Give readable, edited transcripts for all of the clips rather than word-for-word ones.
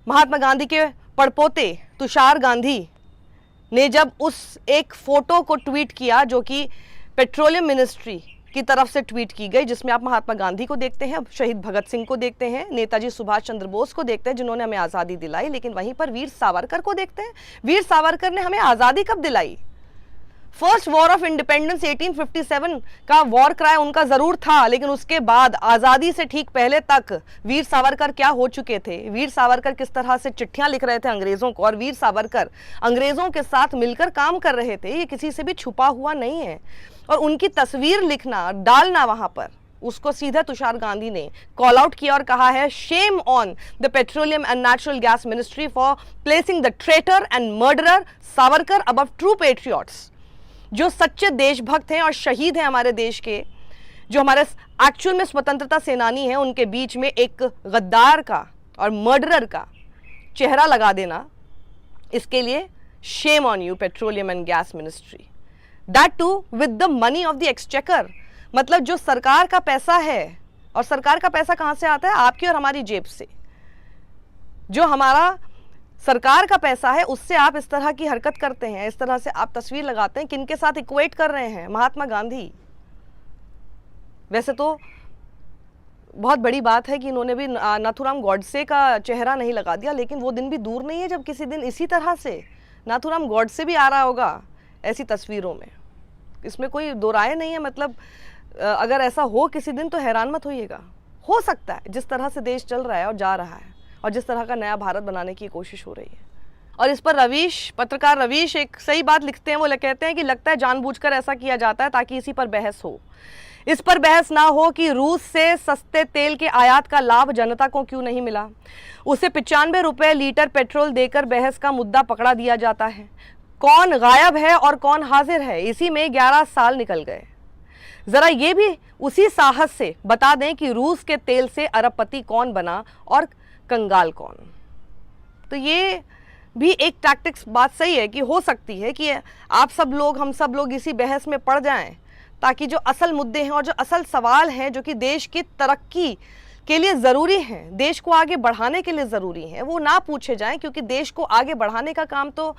महात्मा गांधी के पड़पोते तुषार गांधी ने जब उस एक फोटो को ट्वीट किया जो कि पेट्रोलियम मिनिस्ट्री की तरफ से ट्वीट की गई, जिसमें आप महात्मा गांधी को देखते हैं, शहीद भगत सिंह को देखते हैं, नेताजी सुभाष चंद्र बोस को देखते हैं जिन्होंने हमें आज़ादी दिलाई, लेकिन वहीं पर वीर सावरकर को देखते हैं। वीर सावरकर ने हमें आज़ादी कब दिलाई? फर्स्ट वॉर ऑफ इंडिपेंडेंस 1857 का वॉर क्राई उनका जरूर था, लेकिन उसके बाद आज़ादी से ठीक पहले तक वीर सावरकर क्या हो चुके थे, वीर सावरकर किस तरह से चिट्ठियां लिख रहे थे अंग्रेजों को, और वीर सावरकर अंग्रेजों के साथ मिलकर काम कर रहे थे, ये किसी से भी छुपा हुआ नहीं है। और उनकी तस्वीर लिखना, डालना वहां पर, उसको सीधा तुषार गांधी ने कॉल आउट किया और कहा है, shame on the petroleum and natural gas ministry for placing the traitor and murderer Savarkar above true patriots. जो सच्चे देशभक्त हैं और शहीद हैं हमारे देश के, जो हमारे एक्चुअल में स्वतंत्रता सेनानी हैं, उनके बीच में एक गद्दार का और मर्डरर का चेहरा लगा देना, इसके लिए shame on you petroleum and gas ministry, that too with the money of the exchequer. मतलब जो सरकार का पैसा है, और सरकार का पैसा कहां से आता है? आपकी और हमारी जेब से। जो हमारा सरकार का पैसा है उससे आप इस तरह की हरकत करते हैं, इस तरह से आप तस्वीर लगाते हैं, किनके साथ इक्वेट कर रहे हैं? महात्मा गांधी। वैसे तो बहुत बड़ी बात है कि इन्होंने भी नाथूराम गॉडसे का चेहरा नहीं लगा दिया, लेकिन वो दिन भी दूर नहीं है जब किसी दिन इसी तरह से नाथूराम गॉडसे भी आ रहा होगा ऐसी तस्वीरों में। इसमें कोई दो राय नहीं है। मतलब अगर ऐसा हो किसी दिन तो हैरान मत होइएगा। हो सकता है, जिस तरह से देश चल रहा है और जा रहा है और जिस तरह का नया भारत बनाने की कोशिश हो रही है। और इस पर रवीश, पत्रकार रवीश एक सही बात लिखते हैं। वो कहते हैं कि लगता है जानबूझकर ऐसा किया जाता है ताकि इसी पर बहस हो। इस पर बहस ना हो कि रूस से सस्ते तेल के आयात का लाभ जनता को क्यों नहीं मिला। उसे 95 रुपये लीटर पेट्रोल देकर बहस का मुद्दा पकड़ा दिया जाता है। कौन गायब है और कौन हाजिर है, इसी में 11 साल निकल गए। जरा ये भी उसी साहस से बता दें कि रूस के तेल से अरबपति कौन बना और कंगाल कौन। तो ये भी एक टैक्टिक्स बात सही है कि हो सकती है कि आप सब लोग, हम सब लोग इसी बहस में पड़ जाएं, ताकि जो असल मुद्दे हैं और जो असल सवाल हैं जो कि देश की तरक्की के लिए ज़रूरी हैं, देश को आगे बढ़ाने के लिए ज़रूरी हैं, वो ना पूछे जाएं। क्योंकि देश को आगे बढ़ाने का काम तो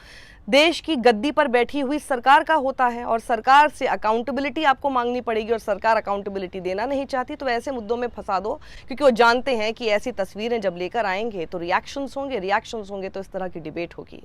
देश की गद्दी पर बैठी हुई सरकार का होता है, और सरकार से अकाउंटेबिलिटी आपको मांगनी पड़ेगी, और सरकार अकाउंटेबिलिटी देना नहीं चाहती। तो ऐसे मुद्दों में फंसा दो, क्योंकि वो जानते हैं कि ऐसी तस्वीरें जब लेकर आएंगे तो रिएक्शंस होंगे तो इस तरह की डिबेट होगी।